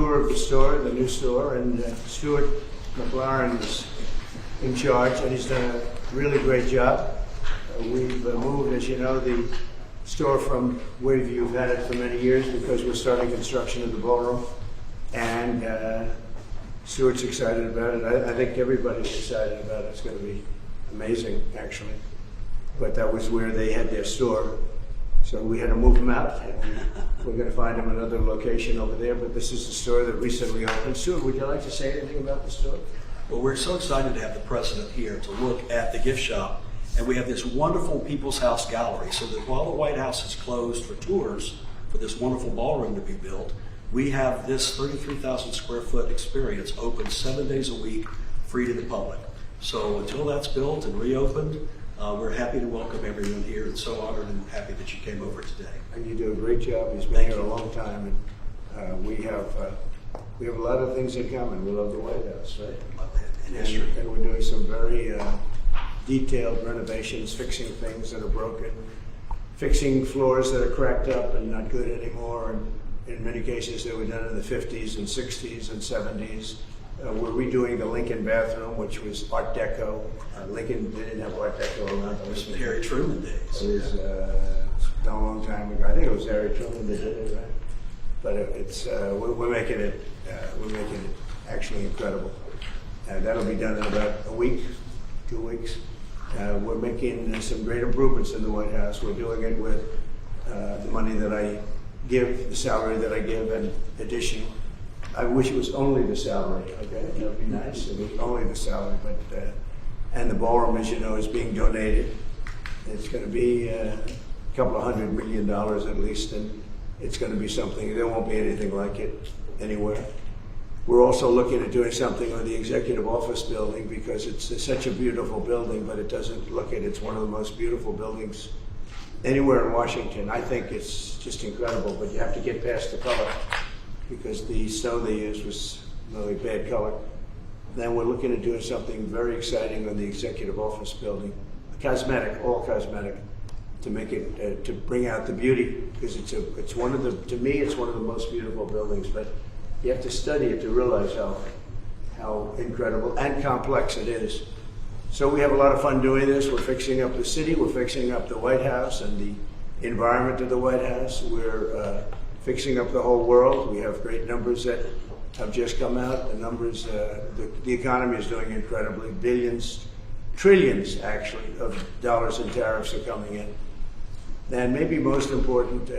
tour of the store, the new store, and Stuart McLaren is in charge, and he's done a really great job. We've moved, as you know, the store from where you've had it for many years because we're starting construction of the ballroom, and Stuart's excited about it. I think everybody's excited about it. It's going to be amazing, actually. But that was where they had their store, so we had to move them out, and we're going to find them another location over there. But this is the store that recently opened. Stuart, would you like to say anything about the store? Well, we're so excited to have the president here to look at the gift shop. And we have this wonderful People's House gallery, so that while the White House is closed for tours for this wonderful ballroom to be built, we have this 33,000 square foot experience open 7 days a week, free to the public. So until that's built and reopened, we're happy to welcome everyone here, and so honored and happy that you came over today. And you do a great job. He's been here a long time, and we have a lot of things in common. We love the White House, right? Love that. And history. And we're doing some very detailed renovations, fixing things that are broken, fixing floors that are cracked up and not good anymore. And in many cases, they were done in the 50s and 60s and 70s. We're redoing the Lincoln bathroom, which was Art Deco. Lincoln didn't have Art Deco around. It was Harry Truman days. It was a long time ago. I think it was Harry Truman that did it, right? But we're making it actually incredible. That'll be done in about a week, 2 weeks. We're making some great improvements in the White House. We're doing it with the money that I give, the salary that I give, and addition. I wish it was only the salary, okay? That would be nice. It was only the salary, but and the ballroom, as you know, is being donated. It's going to be a couple of $100 million at least, and it's going to be something. There won't be anything like it anywhere. We're also looking at doing something on the executive office building because it's such a beautiful building, but it doesn't look it. It's one of the most beautiful buildings anywhere in Washington. I think it's just incredible, but you have to get past the color because the stone they used was really bad color. Then we're looking at doing something very exciting on the executive office building, cosmetic, all cosmetic, to make it, to bring out the beauty because it's one of the, to me, it's one of the most beautiful buildings, but you have to study it to realize how incredible and complex it is. So we have a lot of fun doing this. We're fixing up the city. We're fixing up the White House and the environment of the White House. We're fixing up the whole world. We have great numbers that have just come out. The numbers, the economy is doing incredibly. Billions, trillions actually, of dollars in tariffs are coming in. And maybe most important,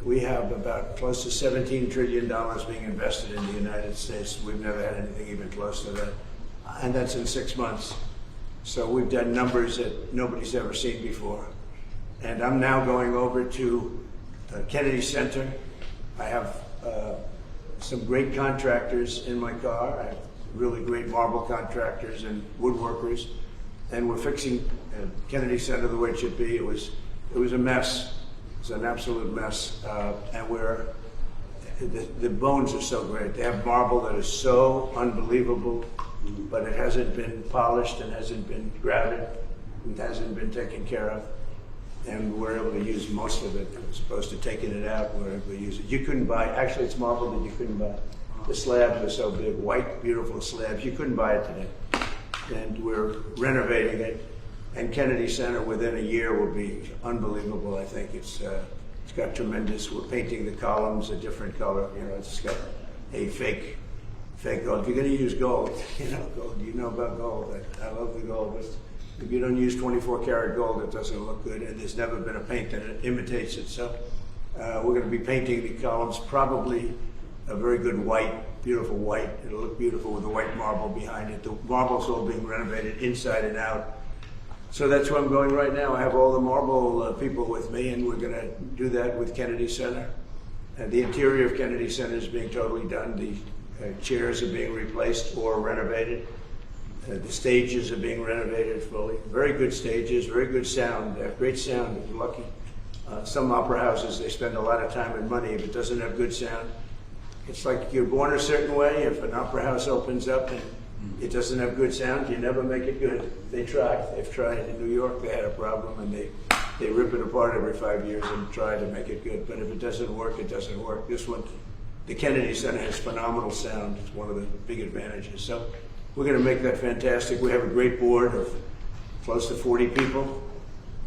we have about close to $17 trillion being invested in the United States. We've never had anything even close to that. And that's in 6 months. So we've done numbers that nobody's ever seen before. And I'm now going over to Kennedy Center. I have some great contractors in my car. I have really great marble contractors and woodworkers. And we're fixing Kennedy Center the way it should be. It was a mess. It's an absolute mess, and the bones are so great. They have marble that is so unbelievable, but it hasn't been polished and hasn't been grouted and hasn't been taken care of. And we're able to use most of it as opposed to taking it out. We're able to use it. You couldn't buy, actually it's marble that you couldn't buy. The slabs are so big, white, beautiful slabs. You couldn't buy it today. And we're renovating it. And Kennedy Center within a year will be unbelievable. I think it's got tremendous. We're painting the columns a different color. You know, it's got a fake gold. If you're going to use gold, gold. You know about gold. I love the gold. But if you don't use 24 karat gold, it doesn't look good. And there's never been a paint that imitates it. So we're going to be painting the columns probably a very good white, beautiful white. It'll look beautiful with the white marble behind it. The marble's all being renovated inside and out. So that's where I'm going right now. I have all the marble people with me, and we're going to do that with Kennedy Center. The interior of Kennedy Center is being totally done. The chairs are being replaced or renovated. The stages are being renovated fully. Very good stages, very good sound. They have great sound if you're lucky. Some opera houses, they spend a lot of time and money if it doesn't have good sound. It's like you're born a certain way. If an opera house opens up and it doesn't have good sound, you never make it good. They've tried. In New York, they had a problem, and they rip it apart every 5 years and try to make it good. But if it doesn't work, it doesn't work. This one the Kennedy Center has phenomenal sound. It's one of the big advantages. So we're going to make that fantastic. We have a great board of close to 40 people,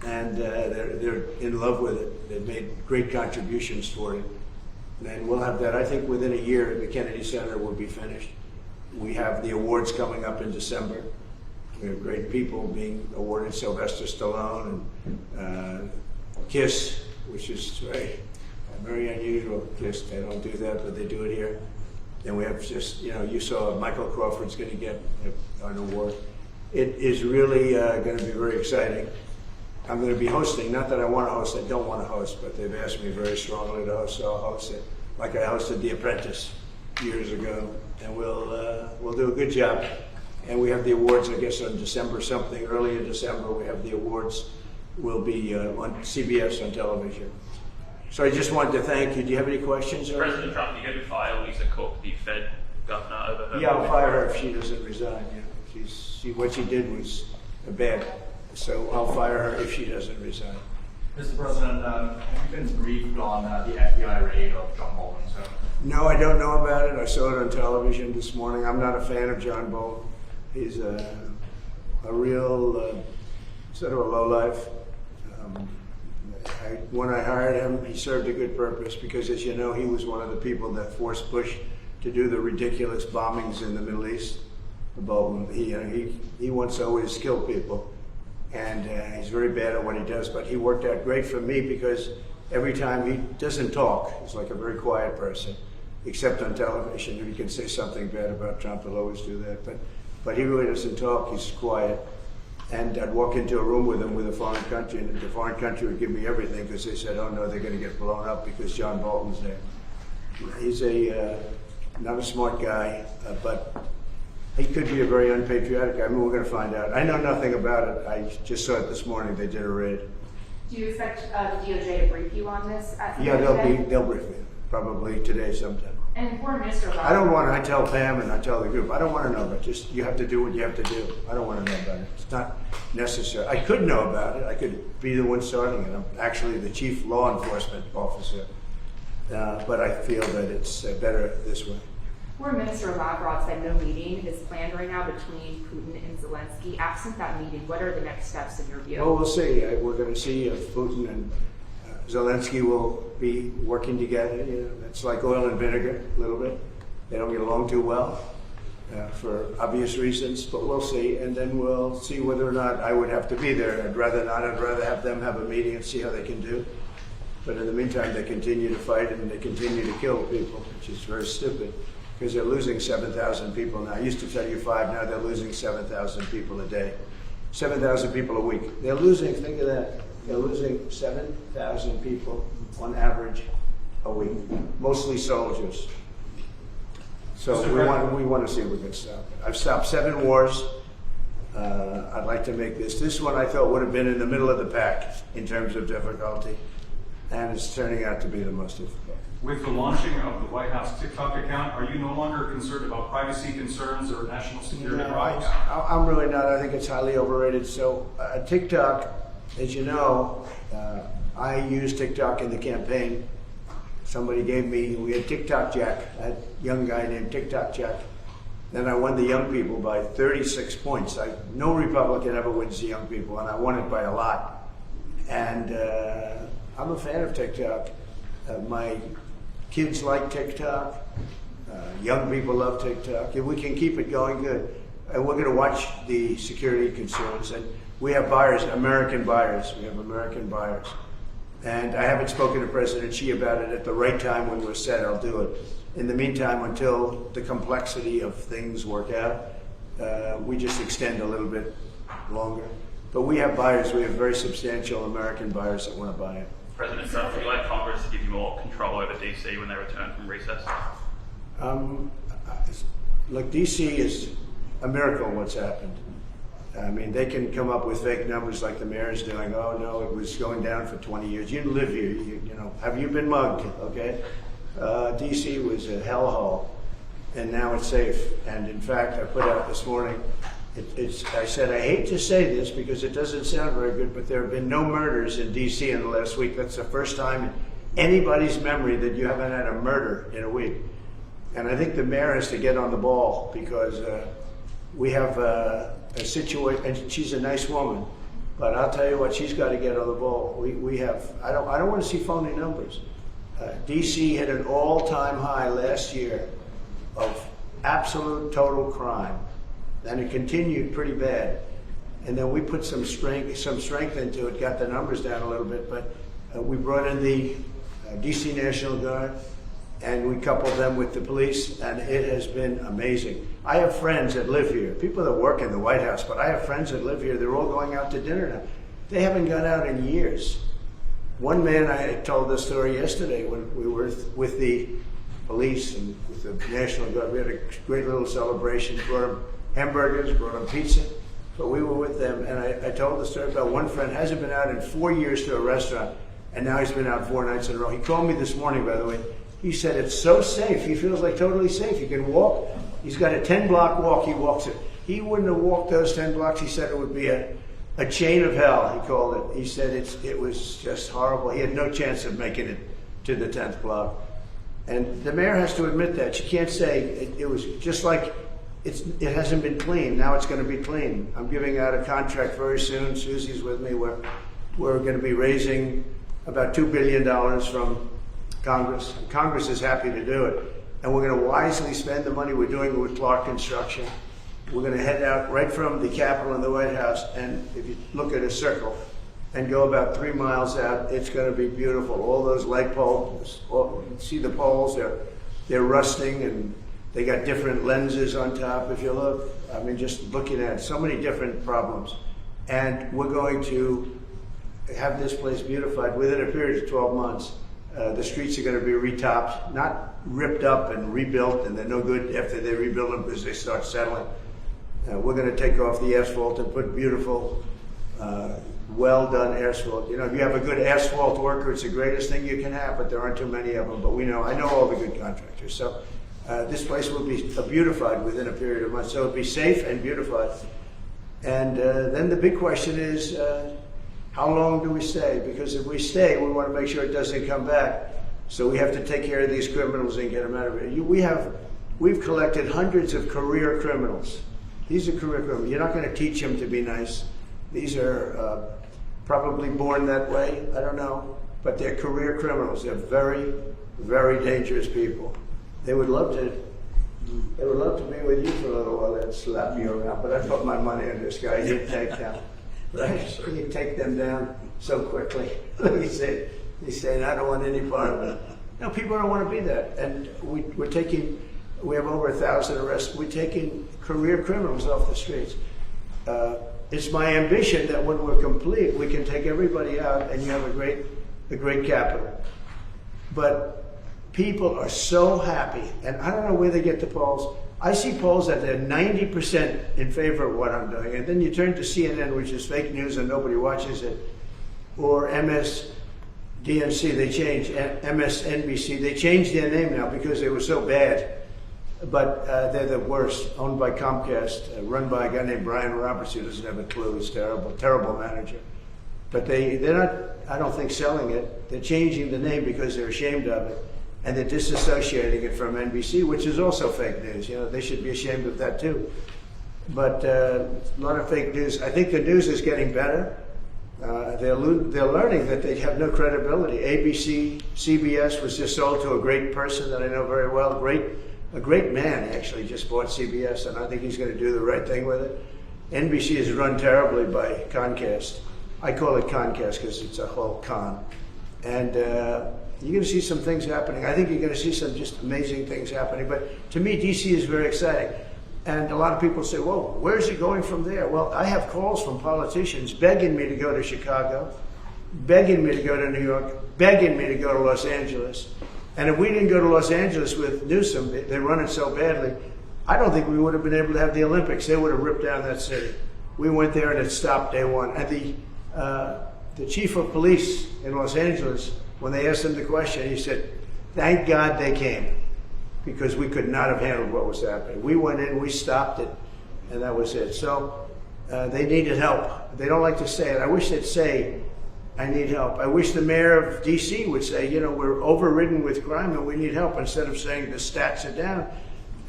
and they're in love with it. They've made great contributions for it. And we'll have that, I think, within a year, the Kennedy Center will be finished. We have the awards coming up in December. We have great people being awarded, Sylvester Stallone and KISS, which is very unusual. KISS, they don't do that, but they do it here. And we have just, you saw Michael Crawford's going to get an award. It is really going to be very exciting. I'm going to be hosting, not that I want to host, I don't want to host, but they've asked me very strongly to host, so I'll host it. Like I hosted The Apprentice years ago, and we'll do a good job. And we have the awards, I guess, on December something, early in December, we have the awards. Will be on CBS on television. So I just wanted to thank you. Do you have any questions? President Trump, you going to fire Lisa Cook, the Fed governor, over her? Yeah, I'll fire her if she doesn't resign. What she did was bad. So I'll fire her if she doesn't resign. Mr. President, have you been briefed on the FBI raid of John Bolton? No, I don't know about it. I saw it on television this morning. I'm not a fan of John Bolton. He's a real sort of a lowlife. When I hired him, he served a good purpose because, as you know, he was one of the people that forced Bush to do the ridiculous bombings in the Middle East. Bolton, he wants to always kill people, and he's very bad at what he does. But he worked out great for me because every time he doesn't talk, he's like a very quiet person, except on television. If he can say something bad about Trump, he'll always do that. But he really doesn't talk. He's quiet. And I'd walk into a room with him with a foreign country, and the foreign country would give me everything because they said, oh no, they're going to get blown up because John Bolton's there. He's not a smart guy, but he could be a very unpatriotic guy. I mean, we're going to find out. I know nothing about it. I just saw it this morning. They did a raid. Do you expect the DOJ to brief you on this? Yeah, they'll brief me, probably today sometime. And Foreign Minister I don't want to, I tell Pam and I tell the group, I don't want to know about it. Just, you have to do what you have to do. I don't want to know about it. It's not necessary. I could know about it. I could be the one starting it. I'm actually the chief law enforcement officer. But I feel that it's better this way. Foreign Minister Lavrov said no meeting is planned right now between Putin and Zelensky. Absent that meeting, what are the next steps in your view? Well, we'll see. We're going to see if Putin and Zelensky will be working together. It's like oil and vinegar, a little bit. They don't get along too well for obvious reasons, but we'll see. And then we'll see whether or not I would have to be there. I'd rather not. I'd rather have them have a meeting and see how they can do. But in the meantime, they continue to fight and they continue to kill people, which is very stupid because they're losing 7,000 people now. I used to tell you 5, now they're losing 7,000 people a day. 7,000 people a week. They're losing, think of that, they're losing 7,000 people on average a week, mostly soldiers. So we want to see if we can stop it. I've stopped 7 wars. I'd like to make this one I thought would have been in the middle of the pack in terms of difficulty, and it's turning out to be the most difficult. With the launching of the White House TikTok account, are you no longer concerned about privacy concerns or national security problems? I'm really not. I think it's highly overrated. So TikTok, as you know, I used TikTok in the campaign. Somebody gave me, we had TikTok Jack, a young guy named TikTok Jack. Then I won the young people by 36 points. No Republican ever wins the young people, and I won it by a lot. And I'm a fan of TikTok. My kids like TikTok. Young people love TikTok. If we can keep it going, good. And we're going to watch the security concerns. And we have buyers, American buyers. We have American buyers. And I haven't spoken to President Xi about it. At the right time when we're set, I'll do it. In the meantime, until the complexity of things work out, we just extend a little bit longer. But we have buyers. We have very substantial American buyers that want to buy it. President Trump, would you like Congress to give you more control over DC when they return from recess? Look, DC is a miracle what's happened. I mean, they can come up with fake numbers like the mayor's doing. Oh, no, it was going down for 20 years. You live here. You know, have you been mugged? Okay? DC was a hellhole, and now it's safe. And in fact, I put out this morning, I said, I hate to say this because it doesn't sound very good, but there have been no murders in DC in the last week. That's the first time anybody's memory that you haven't had a murder in a week. And I think the mayor has to get on the ball because we have a situation, and she's a nice woman, but I'll tell you what, she's got to get on the ball. We have, I don't want to see phony numbers. DC hit an all-time high last year of absolute total crime, and it continued pretty bad. And then we put some strength into it, got the numbers down a little bit, but we brought in the DC National Guard, and we coupled them with the police, and it has been amazing. I have friends that live here, people that work in the White House, but I have friends that live here. They're all going out to dinner now. They haven't gone out in years. One man, I told this story yesterday when we were with the police and with the National Guard. We had a great little celebration, brought them hamburgers, brought them pizza, but we were with them, and I told the story about one friend hasn't been out in 4 years to a restaurant, and now he's been out 4 nights in a row. He called me this morning, by the way. He said it's so safe. He feels like totally safe. He can walk. He's got a 10-block walk. He walks it. He wouldn't have walked those 10 blocks. He said it would be a chain of hell, he called it. He said it was just horrible. He had no chance of making it to the 10th block. And the mayor has to admit that. She can't say it was just like it hasn't been clean. Now it's going to be clean. I'm giving out a contract very soon. Susie's with me. We're going to be raising about $2 billion from Congress. Congress is happy to do it. And we're going to wisely spend the money. We're doing it with Clark Construction. We're going to head out right from the Capitol and the White House, and if you look at a circle and go about 3 miles out, it's going to be beautiful. All those light poles, you can see the poles, they're rusting, and they got different lenses on top. If you look, I mean, just looking at so many different problems. And we're going to have this place beautified within a period of 12 months. The streets are going to be retopped, not ripped up and rebuilt, and they're no good after they rebuild them because they start settling. We're going to take off the asphalt and put beautiful, well-done asphalt. You know, if you have a good asphalt worker, it's the greatest thing you can have, but there aren't too many of them. But I know all the good contractors. So this place will be beautified within a period of months. So it'll be safe and beautified. And then the big question is, how long do we stay? Because if we stay, we want to make sure it doesn't come back. So we have to take care of these criminals and get them out of here. We've collected hundreds of career criminals. These are career criminals. You're not going to teach them to be nice. These are probably born that way. I don't know. But they're career criminals. They're very, very dangerous people. They would love to be with you for a little while and slap you around. But I put my money on this guy. He'd take down. Right? He'd take them down so quickly. He's saying, I don't want any part of it. No, people don't want to be that. And we have over 1,000 arrests. We're taking career criminals off the streets. It's my ambition that when we're complete, we can take everybody out and you have a great capital. But people are so happy, and I don't know where they get the polls. I see polls that they're 90% in favor of what I'm doing, and then you turn to CNN, which is fake news and nobody watches it, or MSDNC, they changed, MSNBC, they changed their name now because they were so bad. But they're the worst, owned by Comcast, run by a guy named Brian Roberts, who doesn't have a clue. He's terrible, terrible manager. But they're not, I don't think, selling it. They're changing the name because they're ashamed of it. And they're disassociating it from NBC, which is also fake news. You know, they should be ashamed of that too. But a lot of fake news. I think the news is getting better. They're learning that they have no credibility. ABC, CBS was just sold to a great person that I know very well, a great man actually just bought CBS, and I think he's going to do the right thing with it. NBC is run terribly by Comcast. I call it Comcast because it's a whole con. And you're going to see some things happening. I think you're going to see some just amazing things happening. But to me, DC is very exciting. And a lot of people say, whoa, where's it going from there? Well, I have calls from politicians begging me to go to Chicago, begging me to go to New York, begging me to go to Los Angeles. And if we didn't go to Los Angeles with Newsom, they run it so badly, I don't think we would have been able to have the Olympics. They would have ripped down that city. We went there and it stopped day one. And the chief of police in Los Angeles, when they asked him the question, he said, thank God they came, because we could not have handled what was happening. We went in, we stopped it, and that was it. So they needed help. They don't like to say it. I wish they'd say, I need help. I wish the mayor of DC would say, you know, we're overridden with crime and we need help, instead of saying the stats are down.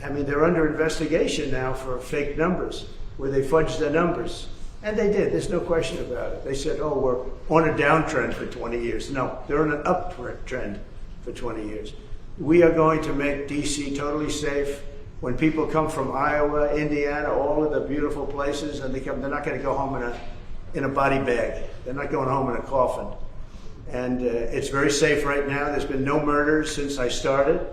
I mean, they're under investigation now for fake numbers, where they fudged the numbers. And they did, there's no question about it. They said, oh, we're on a downtrend for 20 years. No, they're on an uptrend for 20 years. We are going to make DC totally safe. When people come from Iowa, Indiana, all of the beautiful places, and they come, they're not going to go home in a body bag. They're not going home in a coffin. And it's very safe right now. There's been no murders since I started.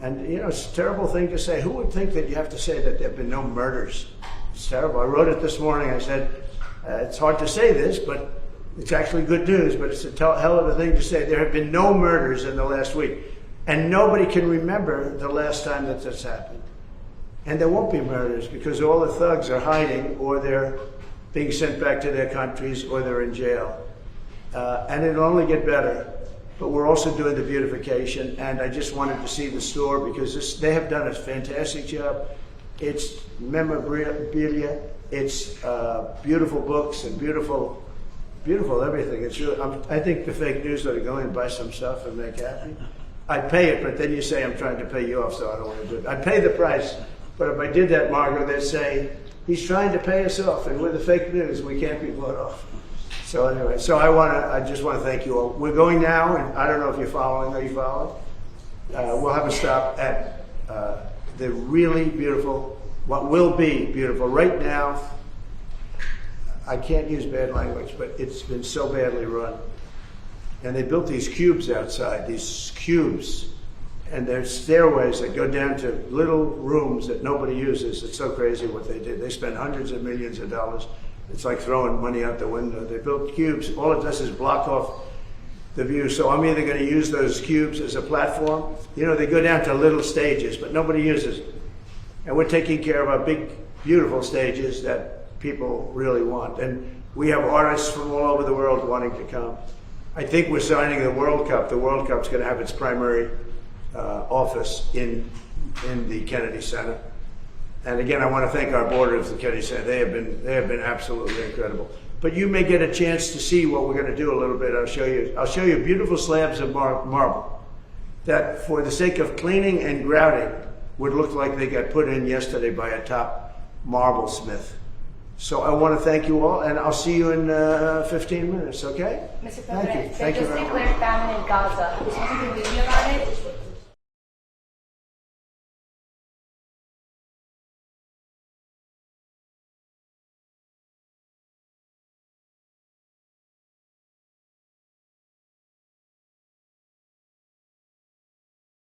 And, you know, it's a terrible thing to say. Who would think that you have to say that there have been no murders? It's terrible. I wrote it this morning. I said, it's hard to say this, but it's actually good news, but it's a hell of a thing to say. There have been no murders in the last week. And nobody can remember the last time that this happened. And there won't be murders because all the thugs are hiding, or they're being sent back to their countries, or they're in jail. And it'll only get better. But we're also doing the beautification, and I just wanted to see the store because they have done a fantastic job. It's memorabilia, it's beautiful books and beautiful everything. It's really, I think the fake news ought to go in and buy some stuff and make happy. I'd pay it, but then you say I'm trying to pay you off, so I don't want to do it. I'd pay the price, but if I did that, Margot, they'd say, he's trying to pay us off, and with the fake news, we can't be bought off. So anyway, so I just want to thank you all. We're going now, and I don't know if you're following. Are you following? We'll have a stop at the really beautiful, what will be beautiful. Right now, I can't use bad language, but it's been so badly run. And they built these cubes outside, and there's stairways that go down to little rooms that nobody uses. It's so crazy what they did. They spent hundreds of millions of dollars. It's like throwing money out the window. They built cubes. All it does is block off the view. So I'm either going to use those cubes as a platform. You know, they go down to little stages, but nobody uses it. And we're taking care of our big, beautiful stages that people really want. And we have artists from all over the world wanting to come. I think we're signing the World Cup. The World Cup's going to have its primary office in the Kennedy Center. And again, I want to thank our board of the Kennedy Center. They have been absolutely incredible. But you may get a chance to see what we're going to do a little bit. I'll show you beautiful slabs of marble that, for the sake of cleaning and grouting, would look like they got put in yesterday by a top marble smith. So I want to thank you all, and I'll see you in 15 minutes, okay? Mr. Thank you. President, Thank they you just very much. declared famine in Gaza. Have you seen the media about it?